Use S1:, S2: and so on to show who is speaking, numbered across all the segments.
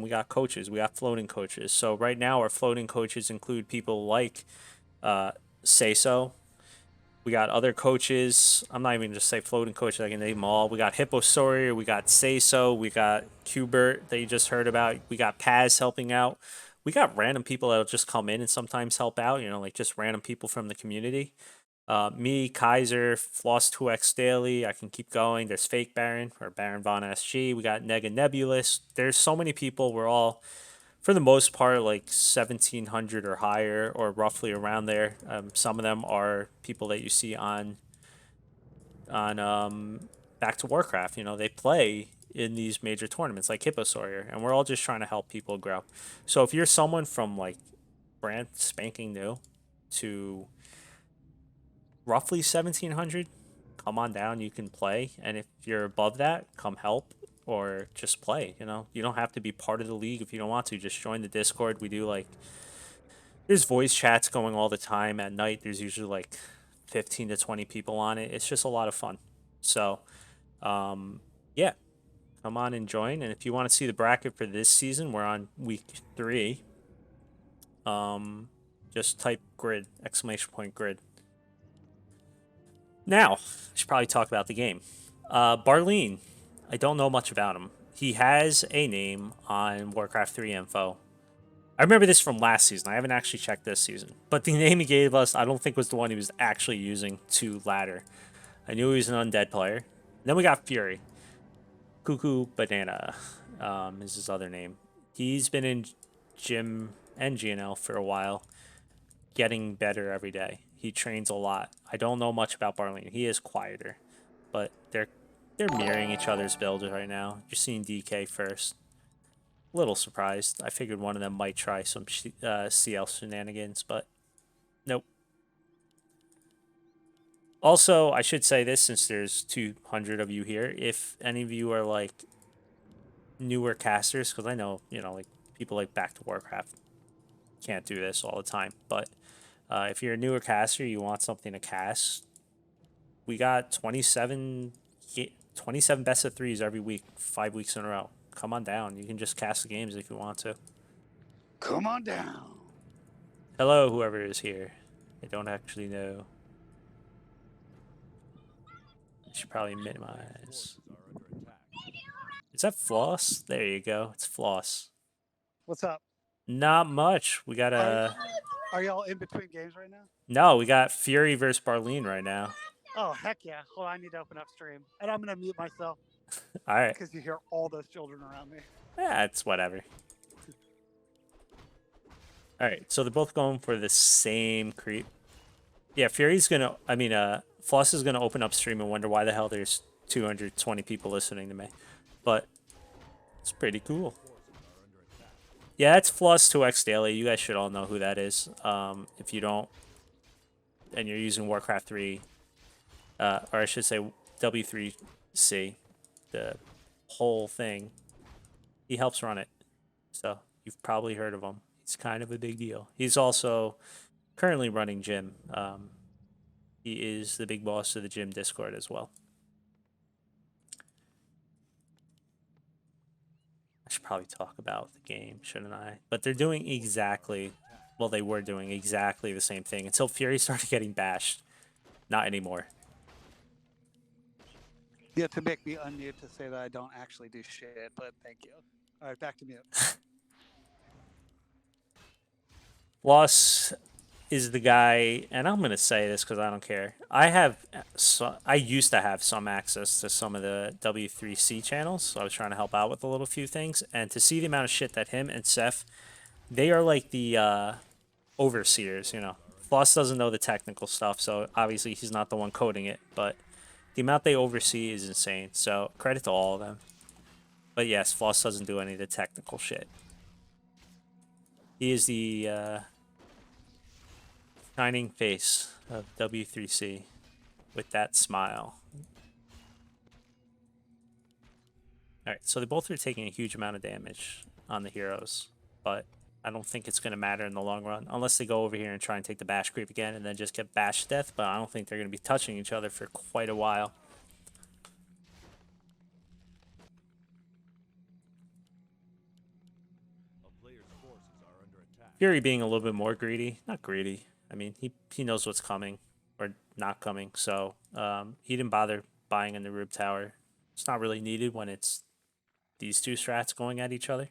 S1: we got coaches. We got floating coaches. So right now, our floating coaches include people like Say So. We got other coaches. I'm not even just say floating coaches. I can name them all. We got Hippo Sawyer. We got Say So. We got Bert that you just heard about. We got Paz helping out. We got random people that'll just come in and sometimes help out. You know, like just random people from the community. Me, Kaiser, Floss 2X Daily. I can keep going. There's Fake Baron or Baron Von SG. We got Nega Nebulous. There's so many people. We're all, for the most part, like 1700 or higher, or roughly around there. Some of them are people that you see on Back to Warcraft. You know, they play in these major tournaments like Hippo Sawyer, and we're all just trying to help people grow. So if you're someone from like brand spanking new to roughly 1700, come on down, you can play. And if you're above that, come help or just play. You know, you don't have to be part of the league if you don't want to. Just join the Discord. We do like, there's voice chats going all the time at night. There's usually like 15 to 20 people on it. It's just a lot of fun. So yeah, come on and join. And if you want to see the bracket for this season, we're on week 3. Just type grid, exclamation point grid. Now, I should probably talk about the game. Barlenn, I don't know much about him. He has a name on Warcraft 3 info. I remember this from last season. I haven't actually checked this season. But the name he gave us, I don't think was the one he was actually using to ladder. I knew he was an undead player. And then we got Fury. Cucubananas is his other name. He's been in gym and GNL for a while, getting better every day. He trains a lot. I don't know much about Barlenn. He is quieter, but they're mirroring each other's builds right now. You're seeing DK first. A little surprised. I figured one of them might try some CL shenanigans, but nope. Also, I should say this since there's 200 of you here. If any of you are like newer casters, because I know, you know, like people like Back to Warcraft can't do this all the time, but if you're a newer caster, you want something to cast, we got 27 best of 3s every week, 5 weeks in a row. Come on down. You can just cast the games if you want to.
S2: Come on down.
S1: Hello, whoever is here. I don't actually know. I should probably minimize. Is that Floss? There you go. It's Floss.
S2: What's up?
S1: Not much. We got a...
S2: Are y'all in between games right now?
S1: No, we got Fury versus Barlenn right now.
S2: Oh, heck yeah. Hold on, I need to open up stream. And I'm going to mute myself.
S1: All right.
S2: Because you hear all those children around me.
S1: Yeah, it's whatever. All right, so they're both going for the same creep. Yeah, Fury's gonna... I mean, Floss is gonna open up stream and wonder why the hell there's 220 people listening to me. But it's pretty cool. Yeah, it's Floss 2X Daily. You guys should all know who that is. If you don't, and you're using Warcraft 3, or I should say W3C, the whole thing, he helps run it. So you've probably heard of him. It's kind of a big deal. He's also currently running gym. He is the big boss of the gym Discord as well. I should probably talk about the game, shouldn't I? But they're doing exactly, well, they were doing exactly the same thing until Fury started getting bashed. Not anymore.
S2: Yeah, to make me unmute to say that I don't actually do shit, but thank you. All right, back to mute.
S1: Loss is the guy, and I'm gonna say this because I don't care. I used to have some access to some of the W3C channels, so I was trying to help out with a little few things. And to see the amount of shit that him and Seth, they are like the overseers. You know, Floss doesn't know the technical stuff, so obviously he's not the one coding it. But the amount they oversee is insane. So credit to all of them. But yes, Floss doesn't do any of the technical shit. He is the shining face of W3C with that smile. Alright, so they both are taking a huge amount of damage on the heroes, but I don't think it's going to matter in the long run, unless they go over here and try and take the bash creep again and then just get bashed to death, but I don't think they're going to be touching each other for quite a while. Fury being a little bit more greedy. Not greedy. I mean, he knows what's coming or not coming. So he didn't bother buying in the Rube Tower. It's not really needed when it's these two strats going at each other.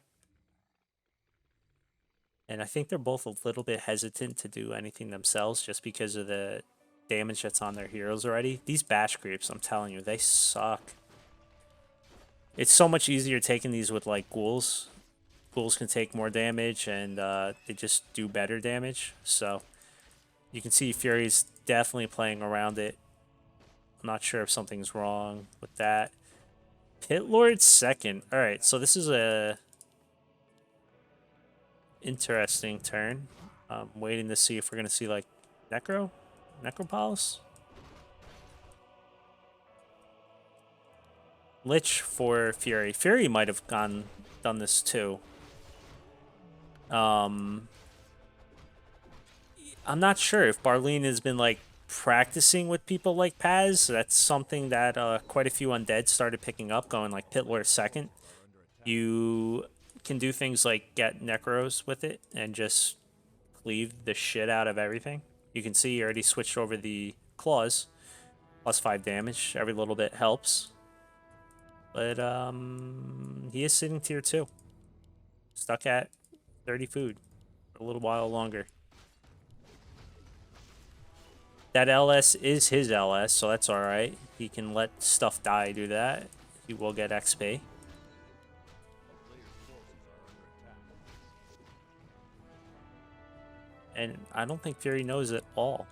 S1: And I think they're both a little bit hesitant to do anything themselves just because of the damage that's on their heroes already. These bash creeps, I'm telling you, they suck. It's so much easier taking these with like ghouls. Ghouls can take more damage and they just do better damage. So you can see Fury's definitely playing around it. I'm not sure if something's wrong with that. Pit Lord second. All right, so this is a interesting turn. I'm waiting to see if we're gonna see like Necropolis. Lich for Fury. Fury might have done this too. I'm not sure if Barlenn has been like practicing with people like Paz. That's something that quite a few undead started picking up, going like Pit Lord second. You can do things like get Necros with it and just cleave the shit out of everything. You can see he already switched over the claws. +5 damage. Every little bit helps. But he is sitting tier 2. Stuck at 30 food for a little while longer. That LS is his LS, so that's alright. He can let stuff die do that. He will get XP. And I don't think Fury knows at all.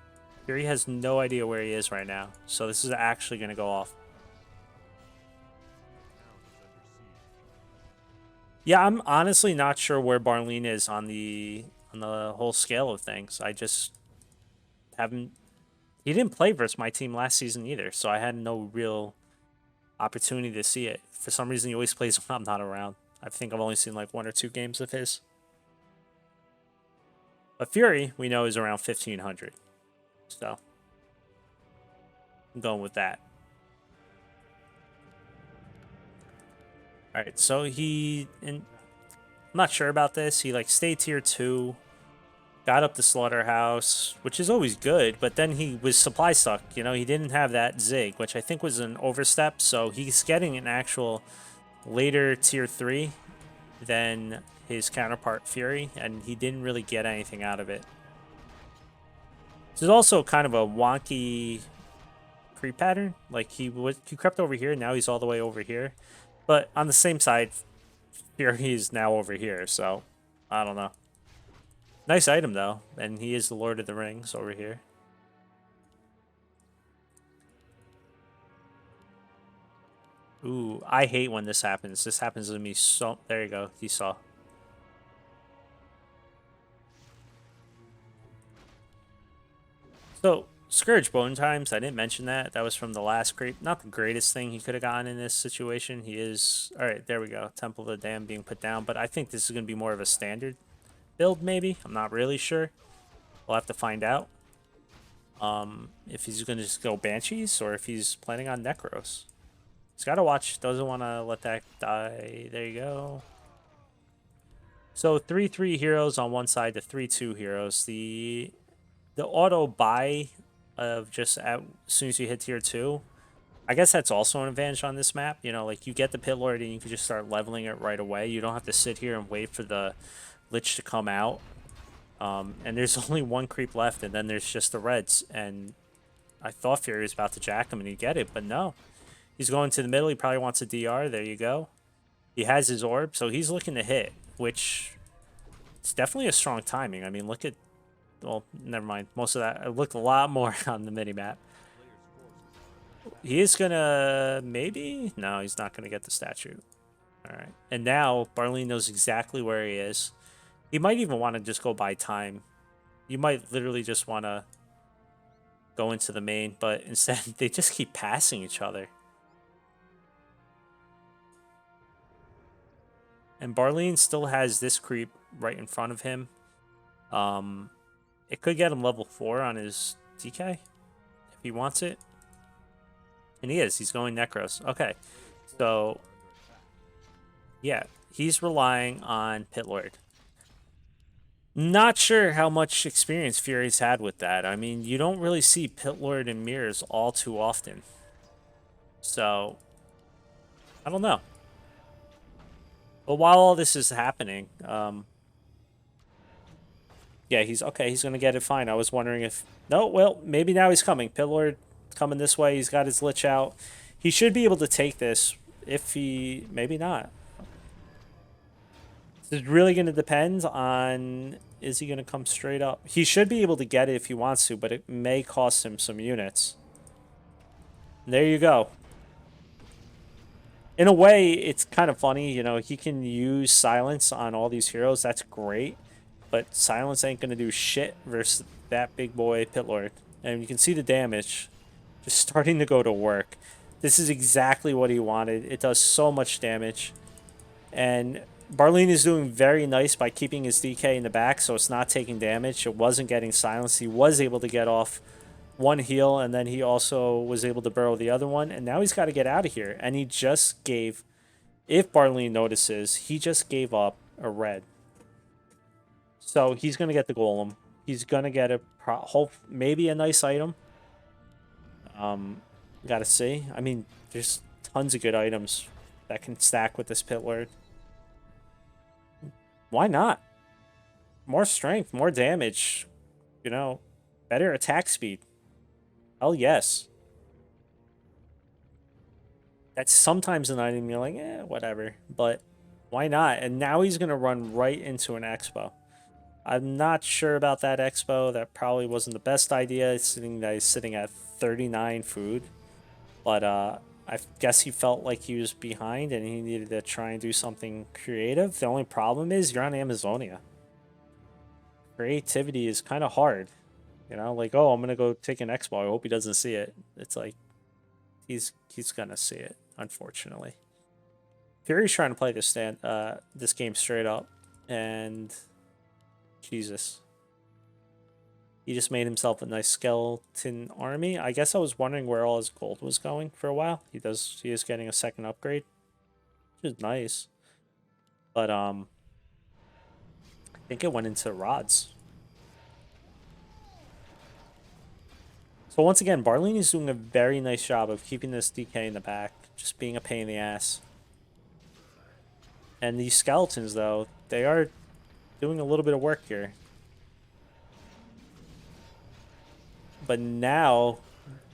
S1: Fury has no idea where he is right now. So this is actually going to go off. Yeah, I'm honestly not sure where Barlenn is on the whole scale of things. I just haven't... He didn't play versus my team last season either, so I had no real opportunity to see it. For some reason, he always plays when I'm not around. I think I've only seen like 1 or 2 games of his. But Fury, we know, is around 1,500. So, I'm going with that. Alright, so I'm not sure about this. He, like, stayed tier 2. Got up the slaughterhouse, which is always good. But then he was supply stuck. You know, he didn't have that zig, which I think was an overstep. So, he's getting an actual later tier 3 than his counterpart Fury, and he didn't really get anything out of it. This is also kind of a wonky creep pattern. Like he crept over here, now he's all the way over here. But on the same side, Fury is now over here, so I don't know. Nice item though, and he is the Lord of the Rings over here. Ooh, I hate when this happens. This happens to me so... There you go, he saw. So, Scourge Bone Times, I didn't mention that. That was from the last creep. Not the greatest thing he could have gotten in this situation. He is... Alright, there we go. Temple of the Dam being put down. But I think this is going to be more of a standard build, maybe. I'm not really sure. We'll have to find out. If he's going to just go Banshees or if he's planning on Necros. He's got to watch. Doesn't want to let that die. There you go. So 3-3 heroes on one side to 3-2 heroes. The auto buy of just as soon as you hit tier 2, I guess that's also an advantage on this map. You know, like you get the Pit Lord and you can just start leveling it right away. You don't have to sit here and wait for the Lich to come out. And there's only 1 creep left, and then there's just the reds. And I thought Fury was about to jack him and he'd get it, but no. He's going to the middle. He probably wants a DR. There you go. He has his orb, so he's looking to hit, which it's definitely a strong timing. I mean, look at... Well, never mind. Most of that... It looked a lot more on the mini-map. He is going to... Maybe? No, he's not going to get the statue. Alright. And now, Barlenn knows exactly where he is. He might even want to just go buy time. You might literally just want to go into the main, but instead, they just keep passing each other. And Barlenn still has this creep right in front of him. It could get him level 4 on his DK if he wants it. And he is. He's going Necros. Okay. So, yeah. He's relying on Pit Lord. Not sure how much experience Fury's had with that. I mean, you don't really see Pit Lord and mirrors all too often. So, I don't know. But while all this is happening, yeah, he's okay. He's gonna get it fine. I was wondering if no, well, maybe now he's coming. Pit Lord coming this way. He's got his lich out. He should be able to take this. If he, maybe not. It's really gonna depend on is he gonna come straight up. He should be able to get it if he wants to, but it may cost him some units. There you go. In a way, it's kind of funny, you know, he can use silence on all these heroes. That's great. But silence ain't going to do shit versus that big boy Pit Lord. And you can see the damage just starting to go to work. This is exactly what he wanted. It does so much damage. And Barlenn is doing very nice by keeping his DK in the back so it's not taking damage. It wasn't getting silenced. He was able to get off one heal, and then he also was able to burrow the other one. And now he's got to get out of here. And he just gave, if Barlenn notices, he just gave up a red. So he's going to get the golem. He's going to get a maybe a nice item. Got to see. I mean, there's tons of good items that can stack with this Pit Lord. Why not? More strength, more damage. You know, better attack speed. Hell yes. That's sometimes an item you're like, whatever. But why not? And now he's going to run right into an expo. I'm not sure about that expo. That probably wasn't the best idea. It's sitting at 39 food. But I guess he felt like he was behind and he needed to try and do something creative. The only problem is you're on Amazonia. Creativity is kind of hard. You know, like, oh, I'm gonna go take an expo. I hope he doesn't see it. It's like he's gonna see it, unfortunately. Fury's trying to play this game straight up, and Jesus. He just made himself a nice skeleton army. I guess I was wondering where all his gold was going for a while. He is getting a second upgrade, which is nice. But I think it went into rods. So once again, Barlenn is doing a very nice job of keeping this DK in the back, just being a pain in the ass. And these skeletons, though, they are doing a little bit of work here. But now,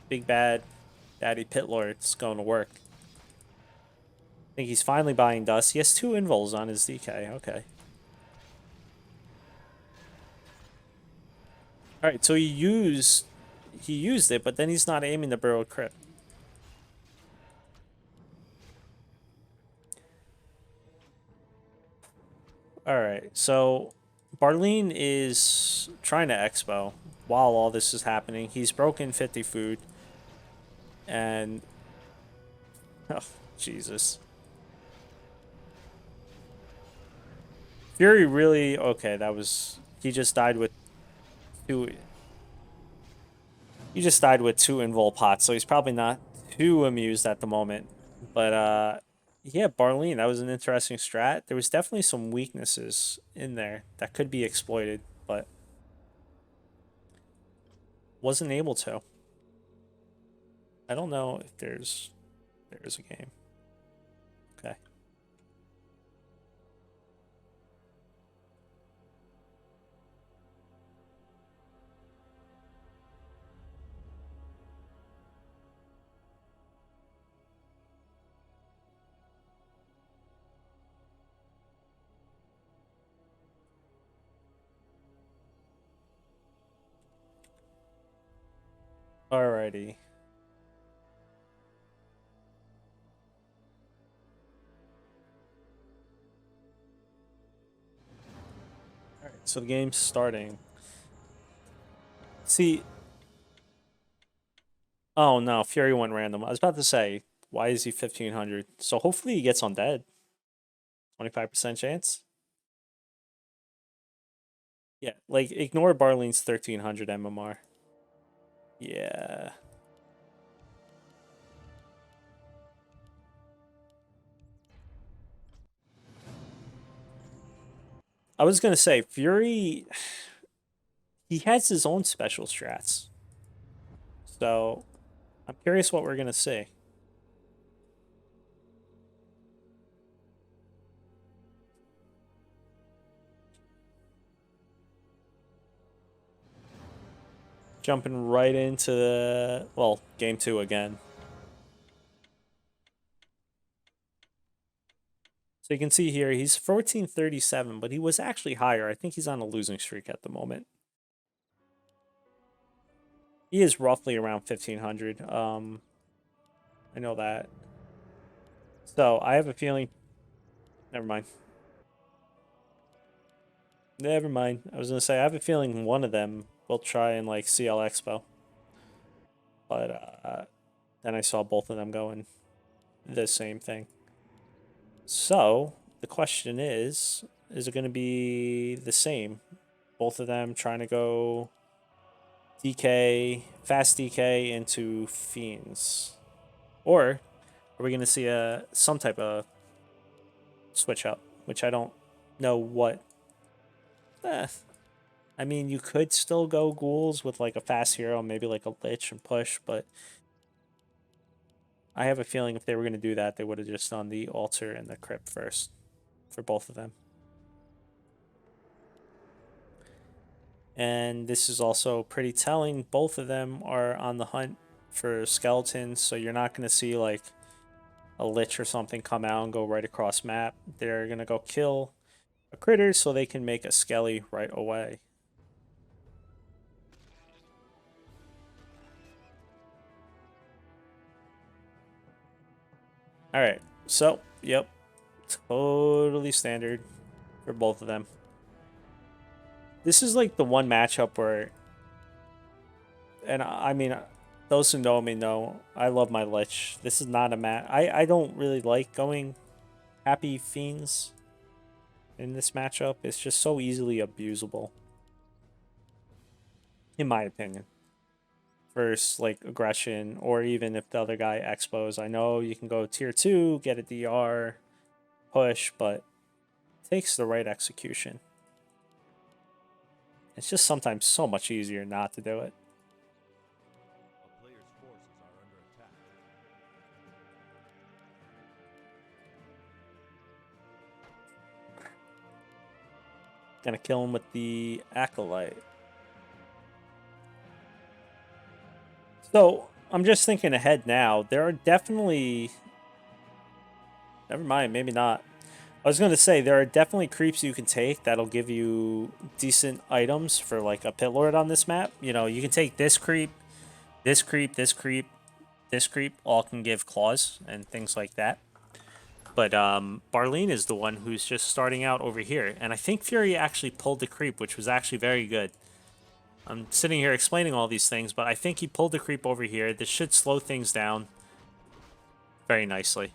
S1: Big Bad Daddy Pit Lord's going to work. I think he's finally buying dust. He has 2 invols on his DK. Okay. Alright, so he used it, but then he's not aiming the burrow crit. Alright, so Barlenn is trying to expo while all this is happening. He's broken 50 food. And oh, Jesus. Fury really okay, that was he just died with 2 he just died with 2 invul pots, so he's probably not too amused at the moment. But yeah, Barlenn, that was an interesting strat. There was definitely some weaknesses in there that could be exploited, but wasn't able to. I don't know if there's a game. Okay. Alrighty. Alright, so the game's starting. See, oh no, Fury went random. I was about to say, why is he 1500? So hopefully he gets undead. 25% chance. Yeah, like ignore Barlenn's 1300 MMR. Yeah. I was gonna say Fury. He has his own special strats, so I'm curious what we're gonna see. Jumping right into the, well, game 2 again. So you can see here, he's 1437, but he was actually higher. I think he's on a losing streak at the moment. He is roughly around 1500. I know that. So I have a feeling. Never mind. Never mind. I was gonna say I have a feeling one of them will try and like CL Expo, but then I saw both of them going the same thing. So the question is it going to be the same? Both of them trying to go DK, fast DK into Fiends, or are we going to see some type of switch up? Which I don't know what. I mean, you could still go ghouls with like a fast hero, maybe like a lich and push, but I have a feeling if they were going to do that, they would have just done the altar and the crypt first for both of them. And this is also pretty telling. Both of them are on the hunt for skeletons, so you're not going to see like a lich or something come out and go right across map. They're going to go kill a critter so they can make a skelly right away. Alright, so, yep, totally standard for both of them. This is like the one matchup where, and I mean, those who know me know, I love my Lich. This is not a I don't really like going Happy Fiends in this matchup. It's just so easily abusable, in my opinion. Versus like aggression, or even if the other guy expos. I know you can go tier 2, get a DR, push, but it takes the right execution. It's just sometimes so much easier not to do it. Gonna kill him with the Acolyte. So, I'm just thinking ahead now. There are definitely... Never mind, maybe not. I was going to say, there are definitely creeps you can take that'll give you decent items for like a Pit Lord on this map. You know, you can take this creep, this creep, this creep, this creep. All can give claws and things like that. But Barlenn is the one who's just starting out over here. And I think Fury actually pulled the creep, which was actually very good. I'm sitting here explaining all these things, but I think he pulled the creep over here. This should slow things down very nicely.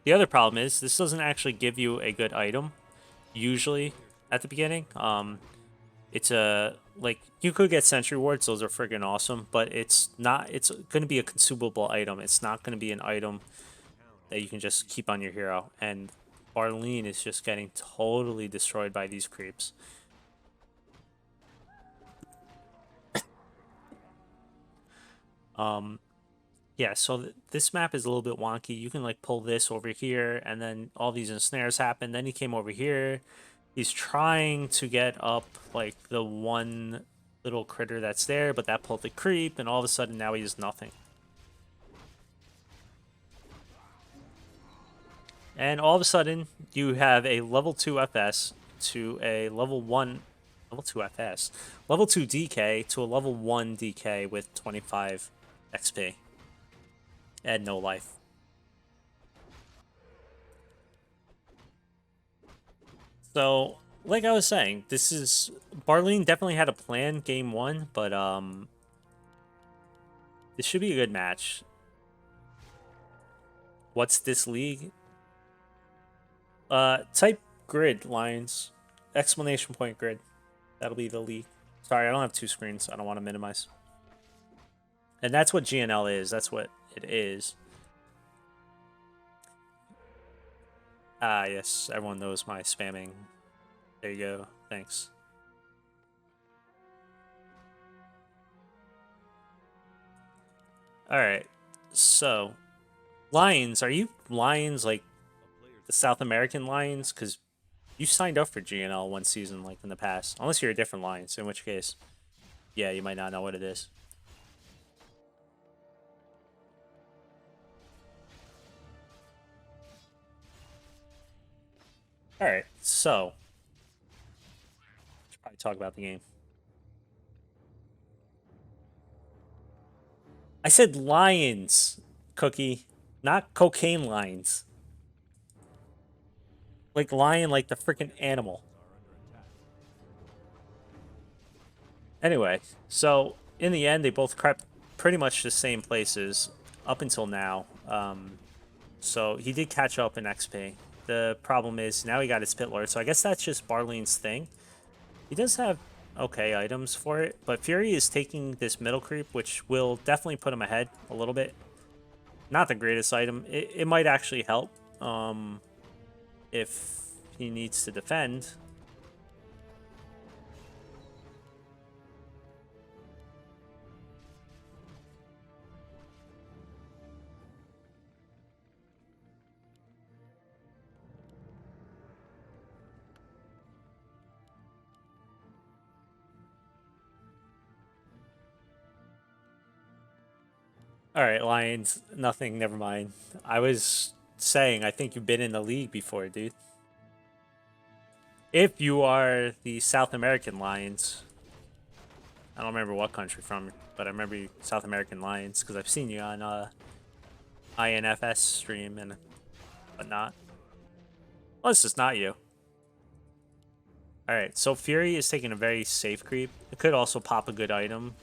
S1: The other problem is this doesn't actually give you a good item, usually, at the beginning. It's like, you could get sentry wards, those are friggin' awesome, but it's not, it's going to be a consumable item. It's not going to be an item that you can just keep on your hero. And Barlenn is just getting totally destroyed by these creeps. Yeah, so this map is a little bit wonky. You can like pull this over here, and then all these ensnares happen. Then he came over here. He's trying to get up like the one little critter that's there, but that pulled the creep, and all of a sudden now he has nothing. And all of a sudden you have a level 2 FS to a level 2 FS, level 2 DK to a level 1 DK with 25 XP. And no life. So, like I was saying, this is... Barlenn definitely had a plan game 1, but this should be a good match. What's this league? Type grid, Lions. Exclamation point grid. That'll be the league. Sorry, I don't have 2 screens. I don't want to minimize. And that's what GNL is. That's what it is. Ah, yes. Everyone knows my spamming There you go. Thanks. Alright. So, Lions. Are you Lions like the South American Lions? Because you signed up for GNL one season like in the past. Unless you're a different Lions, in which case, yeah, you might not know what it is. Alright, so. Should probably talk about the game. I said lions, Cookie, not cocaine lions. Like lion, like the freaking animal. Anyway, so in the end, they both crept pretty much the same places up until now. So he did catch up in XP. The problem is now he got his Pit Lord, so I guess that's just Barlenn's thing. He does have okay items for it, but Fury is taking this middle creep, which will definitely put him ahead a little bit. Not the greatest item. It might actually help if he needs to defend. All right, Lions, nothing, never mind. I was saying, I think you've been in the league before, dude. If you are the South American Lions, I don't remember what country from, but I remember you South American Lions because I've seen you on INFS stream and whatnot. Well, this is not you. All right, so Fury is taking a very safe creep. It could also pop a good item.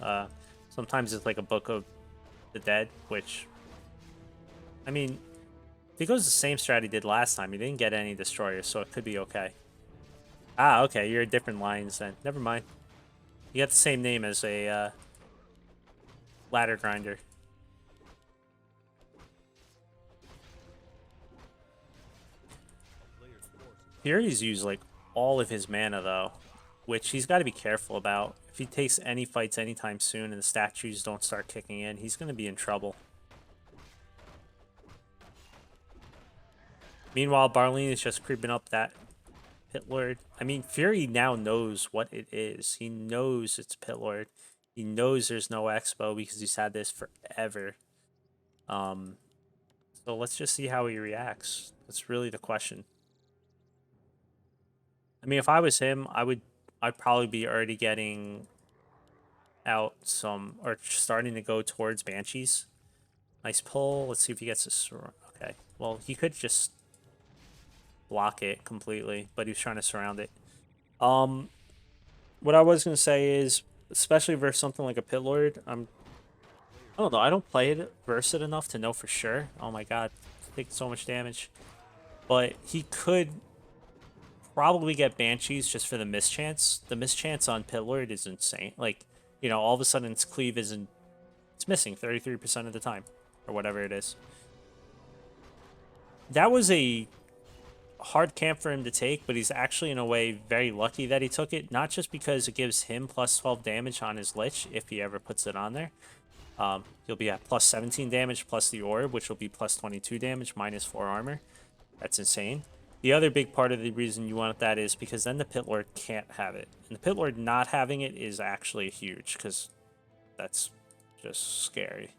S1: Sometimes it's like a Book of the Dead, which, I mean, if he goes the same strat he did last time, he didn't get any destroyers, so it could be okay. Ah, okay, you're a different Lions then. Never mind. You got the same name as a ladder grinder. Fury's used like all of his mana though, which he's got to be careful about. If he takes any fights anytime soon and the statues don't start kicking in, he's going to be in trouble. Meanwhile, Barlenn is just creeping up that Pit Lord. I mean, Fury now knows what it is. He knows it's Pit Lord. He knows there's no Expo because he's had this forever. So let's just see how he reacts. That's really the question. I mean, if I was him, I'd probably be already getting out some or starting to go towards Banshees. Nice pull. Let's see if he gets this. Okay. Well, he could just block it completely, but he was trying to surround it. What I was gonna say is, especially versus something like a Pit Lord, I don't know. I don't play it versus it enough to know for sure. Oh my god, taking so much damage. But he could probably get Banshees just for the mischance. The mischance on Pit Lord is insane. Like, you know, all of a sudden its cleave isn't. It's missing 33% of the time, or whatever it is. That was a hard camp for him to take, but he's actually in a way very lucky that he took it. Not just because it gives him plus 12 damage on his Lich if he ever puts it on there. He'll be at plus 17 damage plus the orb, which will be plus 22 damage minus 4 armor. That's insane. The other big part of the reason you want that is because then the Pit Lord can't have it. And the Pit Lord not having it is actually huge because that's just scary.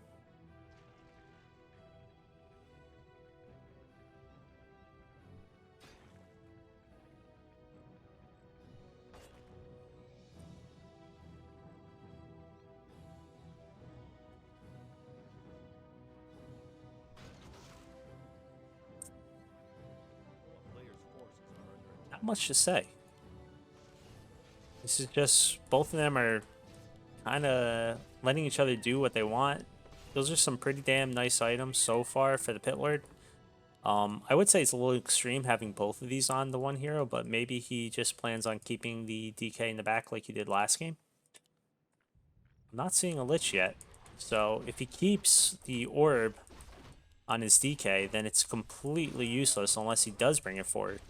S1: Not much to say. This is just, both of them are kind of letting each other do what they want. Those are some pretty damn nice items so far for the Pit Lord. I would say it's a little extreme having both of these on the one hero, but maybe he just plans on keeping the DK in the back like he did last game. I'm not seeing a Lich yet, so if he keeps the orb on his DK, then it's completely useless unless he does bring it forward.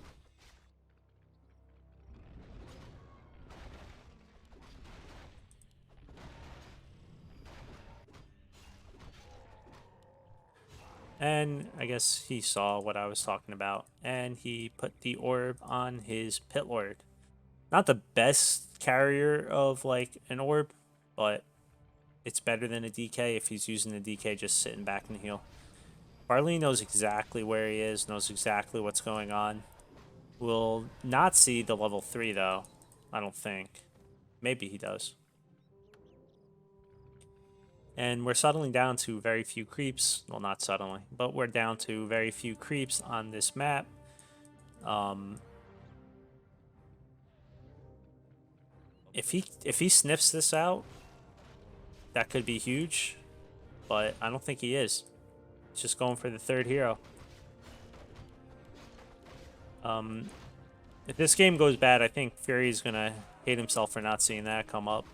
S1: And I guess he saw what I was talking about, and he put the orb on his Pit Lord. Not the best carrier of like an orb, but it's better than a DK if he's using the DK just sitting back and heal. Barlenn knows exactly where he is, knows exactly what's going on. Will not see the level 3 though, I don't think. Maybe he does. And we're settling down to very few creeps. Well, not suddenly, but we're down to very few creeps on this map. If he sniffs this out, that could be huge, but I don't think he is. He's just going for the third hero. If this game goes bad, I think Fury's gonna hate himself for not seeing that come up.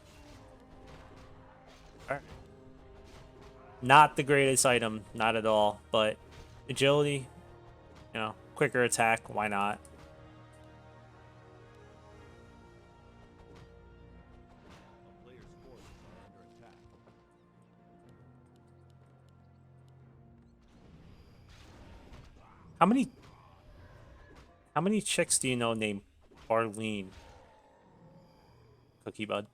S1: Not the greatest item, not at all, but agility, you know, quicker attack, why not? How many chicks do you know named Barlenn? Cookie Bud.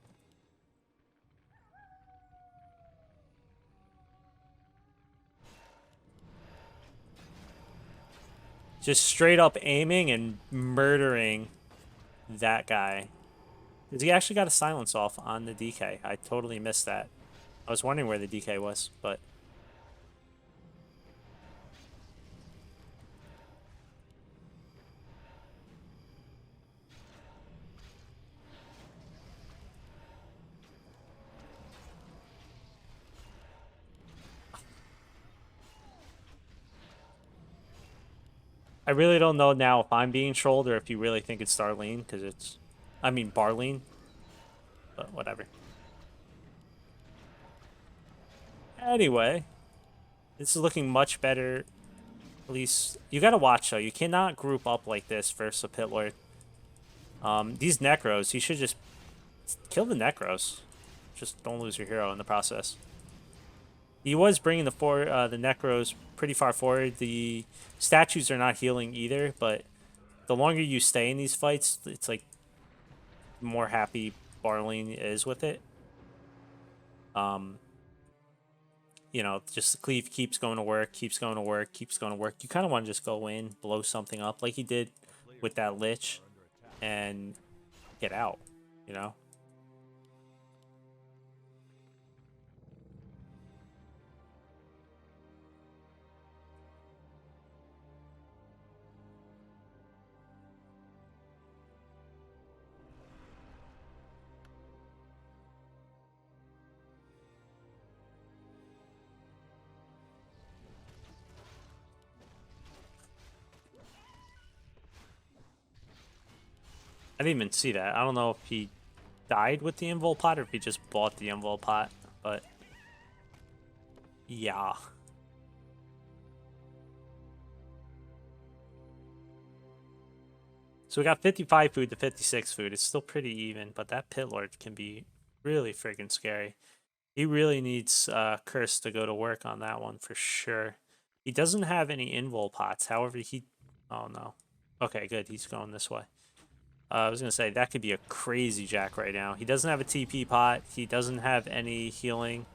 S1: Just straight up aiming and murdering that guy. Because he actually got a silence off on the DK. I totally missed that. I was wondering where the DK was, but... I really don't know now if I'm being trolled or if you really think it's Darlene, because it's... I mean, Barlenn. But whatever. Anyway, this is looking much better. At least, you gotta watch though. You cannot group up like this versus a Pit Lord. These Necros, you should just kill the Necros. Just don't lose your hero in the process. He was bringing the Necros pretty far forward. The statues are not healing either, but the longer you stay in these fights, it's like the more happy Barlenn is with it. You know, just the cleave keeps going to work, keeps going to work, keeps going to work. You kind of want to just go in, blow something up like he did with that Lich, and get out, you know? I didn't even see that. I don't know if he died with the invul pot or if he just bought the invul pot, but yeah. So we got 55 food to 56 food. It's still pretty even, but that Pit Lord can be really freaking scary. He really needs Curse to go to work on that one for sure. He doesn't have any invul pots. However, he... Oh, no. Okay, good. He's going this way. I was going to say, that could be a crazy Jack right now. He doesn't have a TP pot. He doesn't have any healing.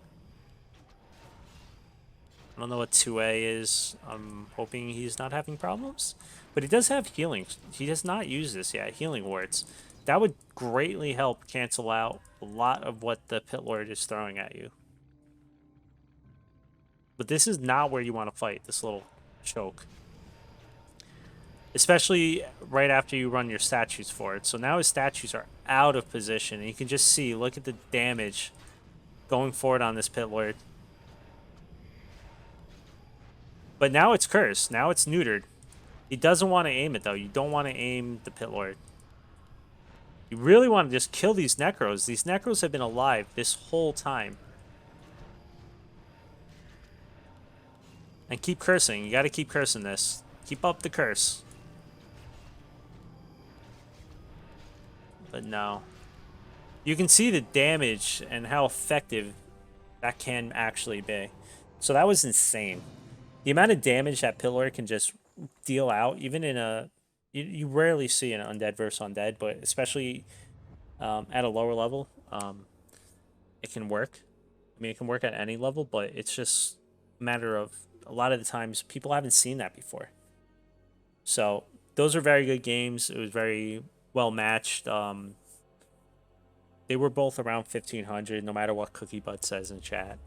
S1: I don't know what 2A is. I'm hoping he's not having problems. But he does have healing. He does not use this yet. Healing wards. That would greatly help cancel out a lot of what the Pit Lord is throwing at you. But this is not where you want to fight, this little choke. Especially right after you run your statues for it. So now his statues are out of position. And you can just see, look at the damage going forward on this Pit Lord. But now it's cursed. Now it's neutered. He doesn't want to aim it, though. You don't want to aim the Pit Lord. You really want to just kill these Necros. These Necros have been alive this whole time. And keep cursing. You got to keep cursing this. Keep up the curse. But no. You can see the damage and how effective that can actually be. So that was insane. the amount of damage that Pillar can just deal out, even in a you rarely see an undead versus undead, but especially at a lower level, it can work. I mean, it can work at any level, but it's just a matter of a lot of the times people haven't seen that before. So those are very good games. It was very well matched. They were both around 1500, no matter what Cookie Butt says in chat.